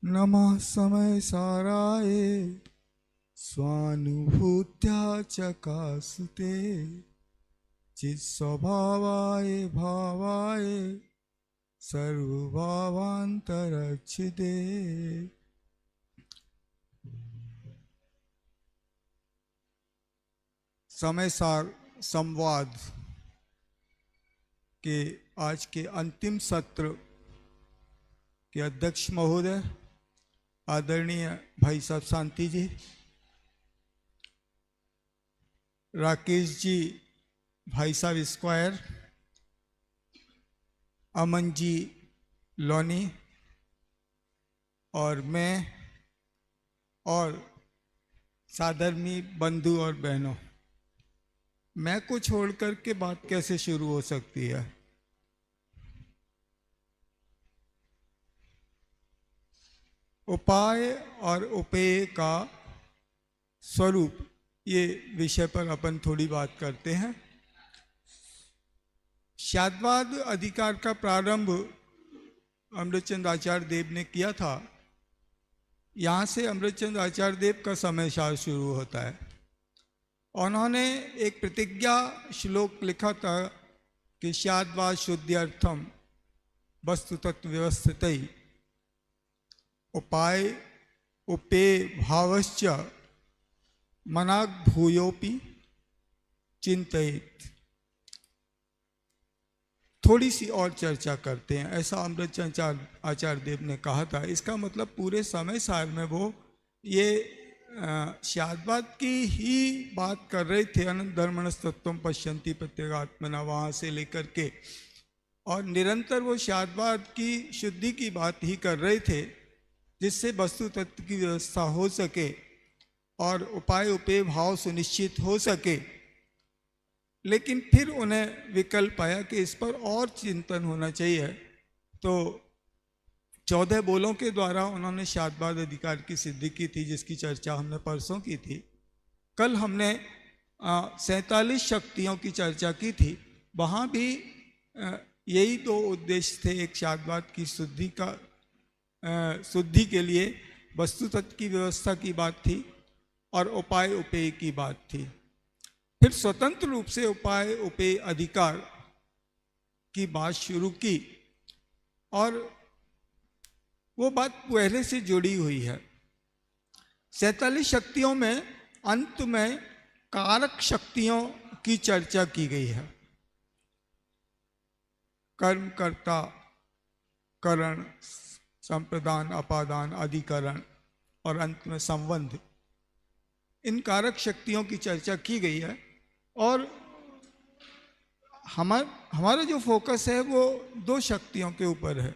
नमः समय साराय स्वानुभूत्या चकासुते चित्स्वभावाय भावाय सर्वभावांतरच्छिदे। समय सार संवाद के आज के अंतिम सत्र के अध्यक्ष महोदय आदरणीय भाई साहब शांति जी, राकेश जी, भाई साहब स्क्वायर, अमन जी लोनी और मैं और साधर्मी बंधु और बहनों, मैं को छोड़ करके बात कैसे शुरू हो सकती है? उपाय और उपेय का स्वरूप, ये विषय पर अपन थोड़ी बात करते हैं। शाद्वाद अधिकार का प्रारंभ अमृतचंद्र आचार्य देव ने किया था। यहाँ से अमृतचंद्र आचार्य देव का समय सार शुरू होता है। उन्होंने एक प्रतिज्ञा श्लोक लिखा था कि शाद्वाद शुद्ध्यर्थम वस्तु तत्व व्यवस्थितै उपाय उपेय भावश्च मनाग भूयोपि चिंतयेत्। थोड़ी सी और चर्चा करते हैं, ऐसा अमृतचंद्र आचार्य देव ने कहा था। इसका मतलब पूरे समय सार में वो ये शाद्वाद की ही बात कर रहे थे। अनंत धर्मणस्तत्वम पश्यन्ति प्रत्यगात्मना, वहाँ से लेकर के, और निरंतर वो शाद्वाद की शुद्धि की बात ही कर रहे थे, जिससे वस्तु तत्व की व्यवस्था हो सके और उपाय उपेय भाव सुनिश्चित हो सके। लेकिन फिर उन्हें विकल्प आया कि इस पर और चिंतन होना चाहिए। तो 14 बोलों के द्वारा उन्होंने शाद्वाद अधिकार की सिद्धि की थी, जिसकी चर्चा हमने परसों की थी। कल हमने 47 शक्तियों की चर्चा की थी। वहाँ भी यही दो उद्देश्य थे। एक शाद्वाद की शुद्धि के लिए वस्तु तत्व की व्यवस्था की बात थी और उपाय उपेय की बात थी। फिर स्वतंत्र रूप से उपाय उपेय अधिकार की बात शुरू की, और वो बात पहले से जुड़ी हुई है। 47 शक्तियों में अंत में कारक शक्तियों की चर्चा की गई है। कर्म, कर्ता, करण, संप्रदान, अपादान, अधिकरण और अंत में संबंध, इन कारक शक्तियों की चर्चा की गई है। और हमारा जो फोकस है वो 2 शक्तियों के ऊपर है।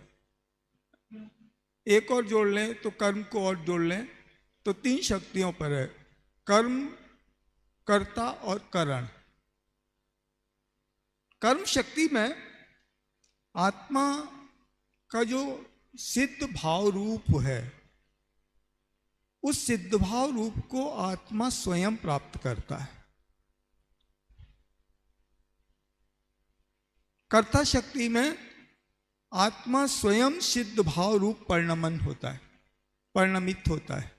एक और जोड़ लें तो कर्म को और जोड़ लें तो 3 शक्तियों पर है: कर्म, कर्ता और करण। कर्म शक्ति में आत्मा का जो सिद्ध भाव रूप है, उस सिद्ध भाव रूप को आत्मा स्वयं प्राप्त करता है। कर्ता शक्ति में आत्मा स्वयं सिद्ध भाव रूप परिणमित होता है।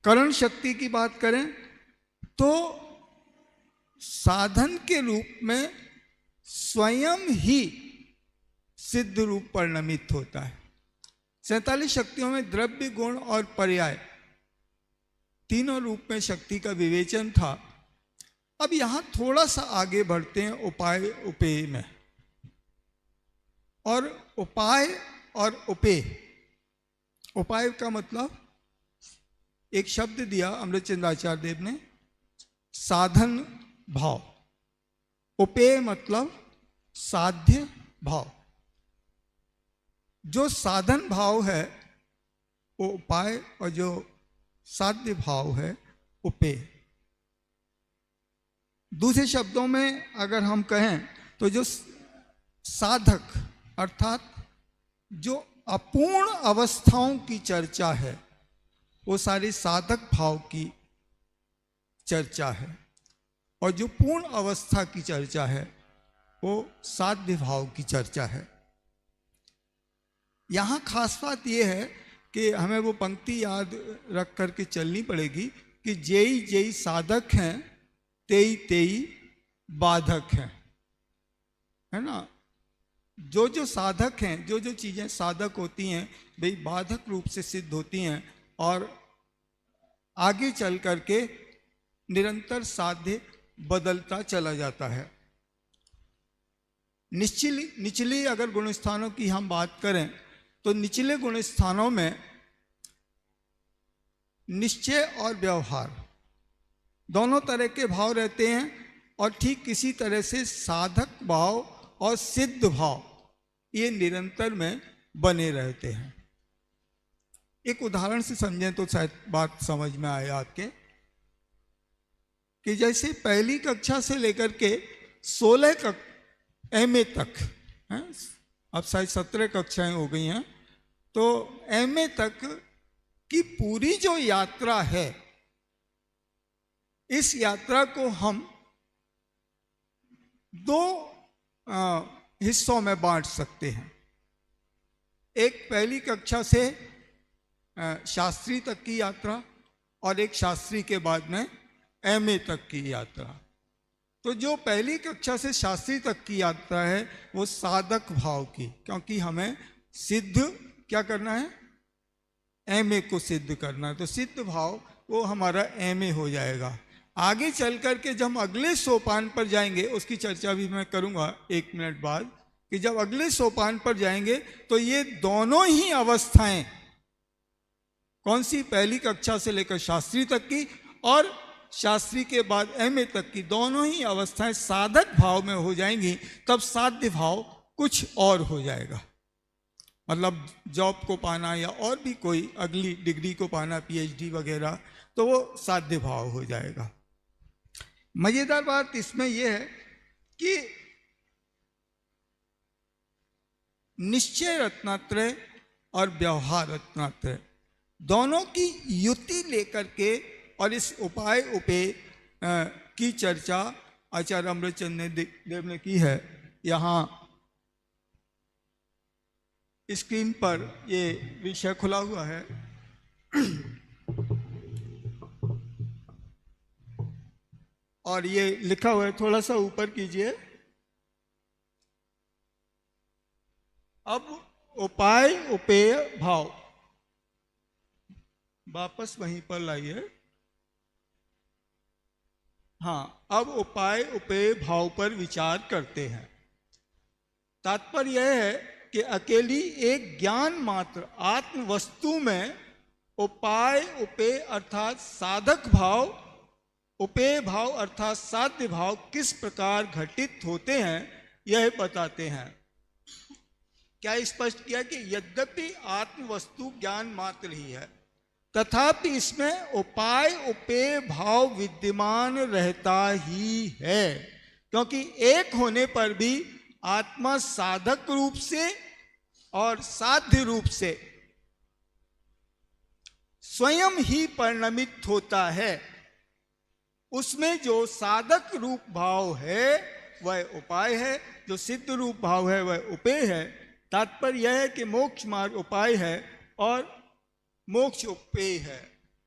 करण शक्ति की बात करें तो साधन के रूप में स्वयं ही सिद्ध रूप परिणमित होता है। 47 शक्तियों में द्रव्य, गुण और पर्याय तीनों रूप में शक्ति का विवेचन था। अब यहां थोड़ा सा आगे बढ़ते हैं उपाय उपेय में। और उपाय और उपेय, उपाय का मतलब एक शब्द दिया अमृतचंद्र आचार्य देव ने, साधन भाव। उपेय मतलब साध्य भाव। जो साधन भाव है वो उपाय, और जो साध्य भाव है उपेय। दूसरे शब्दों में अगर हम कहें तो जो साधक अर्थात जो अपूर्ण अवस्थाओं की चर्चा है, वो सारी साधक भाव की चर्चा है, और जो पूर्ण अवस्था की चर्चा है वो साध्य भाव की चर्चा है। यहाँ खास बात ये है कि हमें वो पंक्ति याद रख करके चलनी पड़ेगी कि जेई जेई साधक हैं तेई तेई बाधक हैं, है ना। जो जो साधक हैं, जो जो चीज़ें साधक होती हैं भाई बाधक रूप से सिद्ध होती हैं और आगे चल करके निरंतर साध्य बदलता चला जाता है। निचली अगर गुण स्थानों की हम बात करें तो निचले गुण स्थानों में निश्चय और व्यवहार दोनों तरह के भाव रहते हैं और ठीक किसी तरह से साधक भाव और सिद्ध भाव ये निरंतर में बने रहते हैं। एक उदाहरण से समझें तो शायद बात समझ में आए आपके, कि जैसे पहली कक्षा से लेकर के 16 MA तक हैं, अब शायद 17 कक्षाएं हो गई हैं, तो MA तक की पूरी जो यात्रा है, इस यात्रा को हम 2 हिस्सों में बांट सकते हैं। एक पहली कक्षा से शास्त्री तक की यात्रा और एक शास्त्री के बाद में MA तक की यात्रा। तो जो पहली कक्षा से शास्त्री तक की यात्रा है वो साधक भाव की, क्योंकि हमें सिद्ध क्या करना है, MA को सिद्ध करना है, तो सिद्ध भाव वो हमारा MA हो जाएगा। आगे चल करके जब हम अगले सोपान पर जाएंगे, उसकी चर्चा भी मैं करूंगा 1 मिनट बाद, कि जब अगले सोपान पर जाएंगे तो ये दोनों ही अवस्थाएं, कौन सी, पहली कक्षा से लेकर शास्त्री तक की और शास्त्री के बाद MA तक की, दोनों ही अवस्थाएं साधक भाव में हो जाएंगी। तब साध्य भाव कुछ और हो जाएगा, मतलब जॉब को पाना या और भी कोई अगली डिग्री को पाना, PhD वगैरह, तो वो साध्य भाव हो जाएगा। मजेदार बात इसमें यह है कि निश्चय रत्नात्रय और व्यवहार रत्नात्रय दोनों की युति लेकर के और इस उपाय उपेय की चर्चा आचार्य अमृतचंद देव ने की है। यहाँ स्क्रीन पर ये विषय खुला हुआ है। और ये लिखा हुआ है, थोड़ा सा ऊपर कीजिए। अब उपाय उपेय भाव वापस वहीं पर लाइए। हाँ, अब उपाय उपेय भाव पर विचार करते हैं। तात्पर्य यह है कि अकेली एक ज्ञान मात्र आत्म वस्तु में उपाय उपेय अर्थात साधक भाव, उपेय भाव अर्थात साध्य भाव किस प्रकार घटित होते हैं यह बताते हैं। क्या स्पष्ट किया कि यद्यपि आत्म वस्तु ज्ञान मात्र ही है, तथापि इसमें उपाय उपेय भाव विद्यमान रहता ही है, क्योंकि एक होने पर भी आत्मा साधक रूप से और साध्य रूप से स्वयं ही परिणमित होता है। उसमें जो साधक रूप भाव है वह उपाय है, जो सिद्ध रूप भाव है वह उपेय है। तात्पर्य यह है कि मोक्ष मार्ग उपाय है और मोक्ष उपेय है।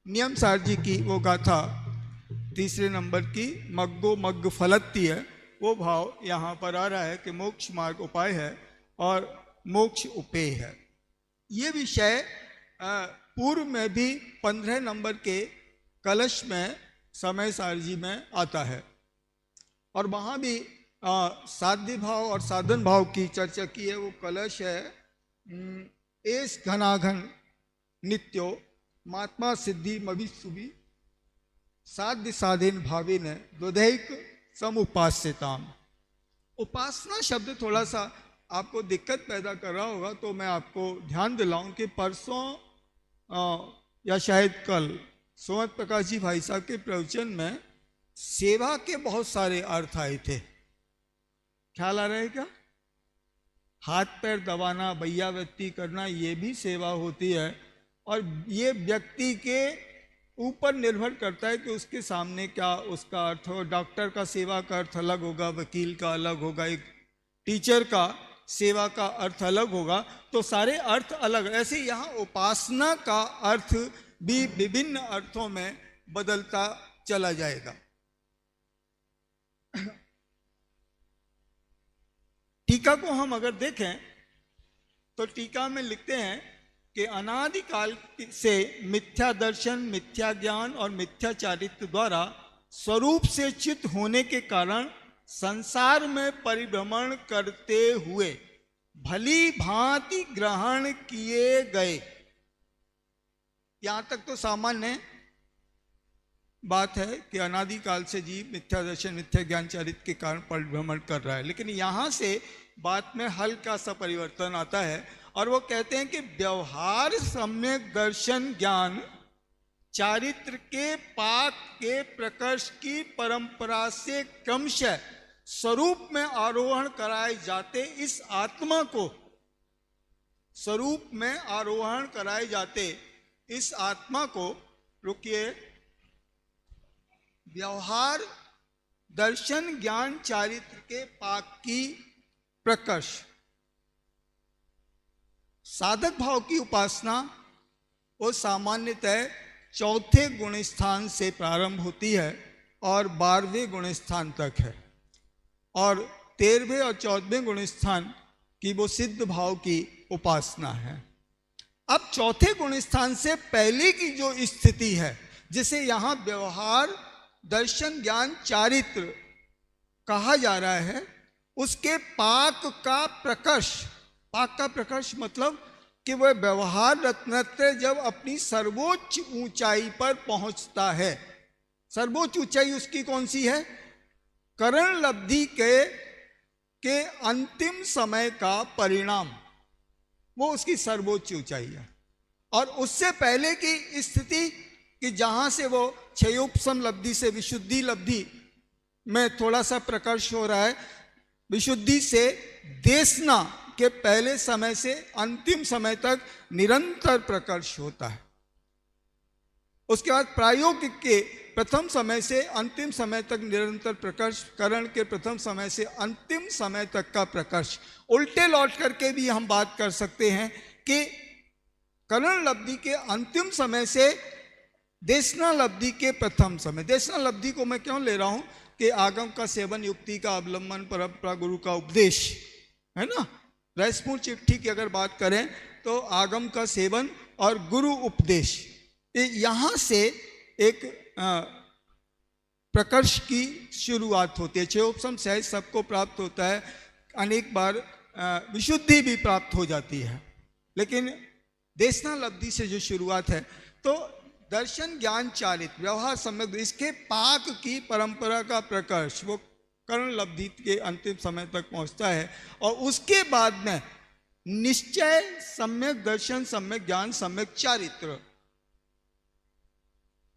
नियम सार जी की वो गाथा 3 नंबर की मग्गो मग्ग फलत्ती है, वो भाव यहाँ पर आ रहा है कि मोक्ष मार्ग उपाय है और मोक्ष उपेय है। ये विषय पूर्व में भी 15 नंबर के कलश में समय सार जी में आता है और वहाँ भी साध्य भाव और साधन भाव की चर्चा की है। वो कलश है, एस घनाघन नित्यो महात्मा सिद्धि मभिसुभि साध्य साधन भाविन दुदैक समुपास्यताम। उपासना शब्द थोड़ा सा आपको दिक्कत पैदा कर रहा होगा, तो मैं आपको ध्यान दिलाऊं कि परसों या शायद कल सोमत प्रकाश जी भाई साहब के प्रवचन में सेवा के बहुत सारे अर्थ आए थे। ख्याल आ रहा है क्या? हाथ पैर दबाना, बैया व्यक्ति करना, ये भी सेवा होती है और ये व्यक्ति के ऊपर निर्भर करता है कि उसके सामने क्या उसका अर्थ हो। डॉक्टर का सेवा का अर्थ अलग होगा, वकील का अलग होगा, एक टीचर का सेवा का अर्थ अलग होगा, तो सारे अर्थ अलग। ऐसे यहाँ उपासना का अर्थ भी विभिन्न अर्थों में बदलता चला जाएगा। टीका को हम अगर देखें तो टीका में लिखते हैं कि अनादिकाल से मिथ्या दर्शन, मिथ्या ज्ञान और मिथ्या चारित्र द्वारा स्वरूप से चित होने के कारण संसार में परिभ्रमण करते हुए भली भांति ग्रहण किए गए। यहां तक तो सामान्य बात है कि अनादिकाल से जीव मिथ्या दर्शन, मिथ्या ज्ञान चारित्र के कारण परिभ्रमण कर रहा है। लेकिन यहां से बात में हल्का सा परिवर्तन आता है और वो कहते हैं कि व्यवहार सम्यक दर्शन ज्ञान चारित्र के पाक के प्रकर्ष की परंपरा से क्रमशः स्वरूप में आरोहण कराए जाते इस आत्मा को, स्वरूप में आरोहण कराए जाते इस आत्मा को, रुकिए, व्यवहार दर्शन ज्ञान चारित्र के पाक की प्रकर्ष। साधक भाव की उपासना वो सामान्यतः चौथे गुण स्थान से प्रारंभ होती है और 12वें गुण स्थान तक है, और 13वें और 14वें गुण स्थान की वो सिद्ध भाव की उपासना है। अब चौथे गुण स्थान से पहले की जो स्थिति है, जिसे यहाँ व्यवहार दर्शन ज्ञान चारित्र कहा जा रहा है, उसके पाक का प्रकर्ष। पाक का प्रकर्ष मतलब कि वह व्यवहार रत्नत्र जब अपनी सर्वोच्च ऊंचाई पर पहुंचता है। सर्वोच्च ऊंचाई उसकी कौन सी है? करण लब्धि के अंतिम समय का परिणाम, वो उसकी सर्वोच्च ऊंचाई है। और उससे पहले की स्थिति कि जहां से वो क्षयोपशम लब्धि से विशुद्धि लब्धि में थोड़ा सा प्रकर्ष हो रहा है, विशुद्धि से देशना के पहले समय से अंतिम समय तक निरंतर प्रकर्ष होता है। उसके बाद प्रायोगिक के प्रथम समय से अंतिम समय तक निरंतर प्रकर्ष, करण के प्रथम समय से अंतिम समय तक का प्रकर्ष। उल्टे लौट करके भी हम बात कर सकते हैं कि करण लब्धि के अंतिम समय से देशना लब्धि के प्रथम समय। देशना लब्धि को मैं क्यों ले रहा हूं कि आगम का सेवन, युक्ति का अवलंबन, परंपरा, गुरु का उपदेश, है ना। रसपूर्ण चिट्ठी की अगर बात करें तो आगम का सेवन और गुरु उपदेश, यहां से एक प्रकर्ष की शुरुआत होती है। क्षयोपशम सहज सबको प्राप्त होता है, अनेक बार विशुद्धि भी प्राप्त हो जाती है, लेकिन देशना लब्धि से जो शुरुआत है, तो दर्शन ज्ञान चारित्र व्यवहार सम्यक इसके पाक की परंपरा का प्रकर्ष वो कर्ण लब्धि के अंतिम समय तक पहुंचता है। और उसके बाद में निश्चय, सम्यक दर्शन, सम्यक ज्ञान, सम्यक चारित्र,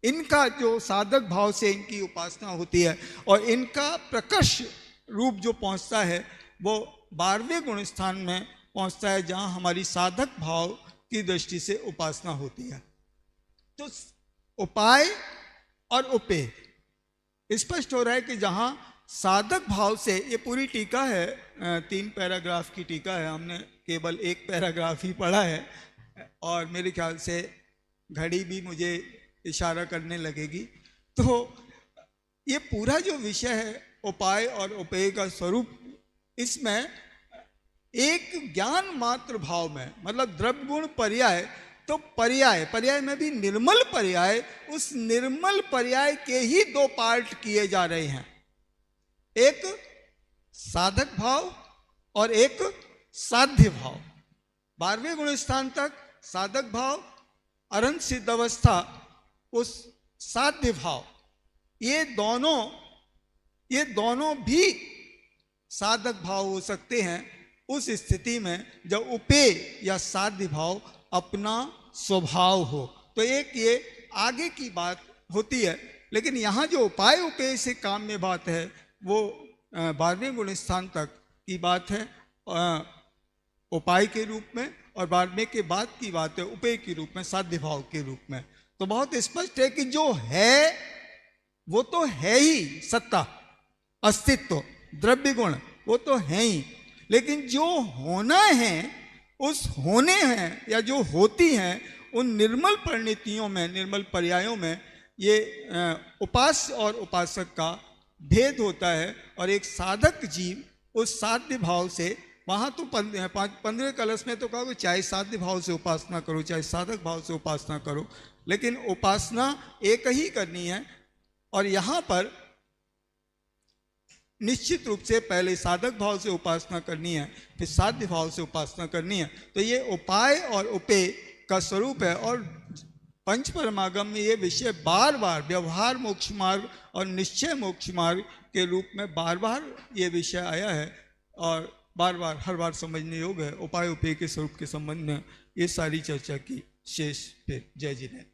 इनका जो साधक भाव से इनकी उपासना होती है और इनका प्रकर्ष रूप जो पहुंचता है वो 12वें गुण स्थान में पहुंचता है, जहां हमारी साधक भाव की दृष्टि से उपासना होती है। तो उपाय और उपेय स्पष्ट हो रहा है कि जहां साधक भाव से, ये पूरी टीका है, 3 पैराग्राफ की टीका है, हमने केवल 1 पैराग्राफ ही पढ़ा है और मेरे ख्याल से घड़ी भी मुझे इशारा करने लगेगी। तो ये पूरा जो विषय है उपाय और उपेय का स्वरूप, इसमें एक ज्ञान मात्र भाव में, मतलब द्रव्य गुण पर्याय, तो पर्याय में भी निर्मल पर्याय, उस निर्मल पर्याय के ही 2 पार्ट किए जा रहे हैं, एक साधक भाव और एक साध्य भाव। 12वें गुण स्थान तक साधक भाव, अरंत सिद्ध अवस्था उस साध्य भाव, ये दोनों भी साधक भाव हो सकते हैं उस स्थिति में जब उपेय या साध्य भाव अपना स्वभाव हो। तो एक ये आगे की बात होती है, लेकिन यहाँ जो उपाय उपेय से काम में बात है वो 12वें गुण स्थान तक की बात है उपाय के रूप में, और 12वें के बाद की बात है उपेय के रूप में, साध्य भाव के रूप में। तो बहुत स्पष्ट है कि जो है वो तो है ही, सत्ता, अस्तित्व, द्रव्य गुण वो तो है ही, लेकिन जो होना है, उस होने हैं या जो होती हैं, उन निर्मल परिणतियों में, निर्मल पर्यायों में ये उपास्य और उपासक का भेद होता है। और एक साधक जीव उस साध्य भाव से, वहाँ तो 15 कलश में तो कहा चाहे साध्य भाव से उपासना करो, चाहे साधक भाव से उपासना करो, लेकिन उपासना एक ही करनी है। और यहाँ पर निश्चित रूप से पहले साधक भाव से उपासना करनी है, फिर साध्य भाव से उपासना करनी है। तो ये उपाय और उपेय का स्वरूप है। और पंच परमागम में ये विषय बार बार व्यवहार मोक्ष मार्ग और निश्चय मोक्ष मार्ग के रूप में बार बार ये विषय आया है, और बार बार हर बार समझने योग्य है। उपाय उपेय के स्वरूप के संबंध में ये सारी चर्चा की शेष। फिर जय जी ने।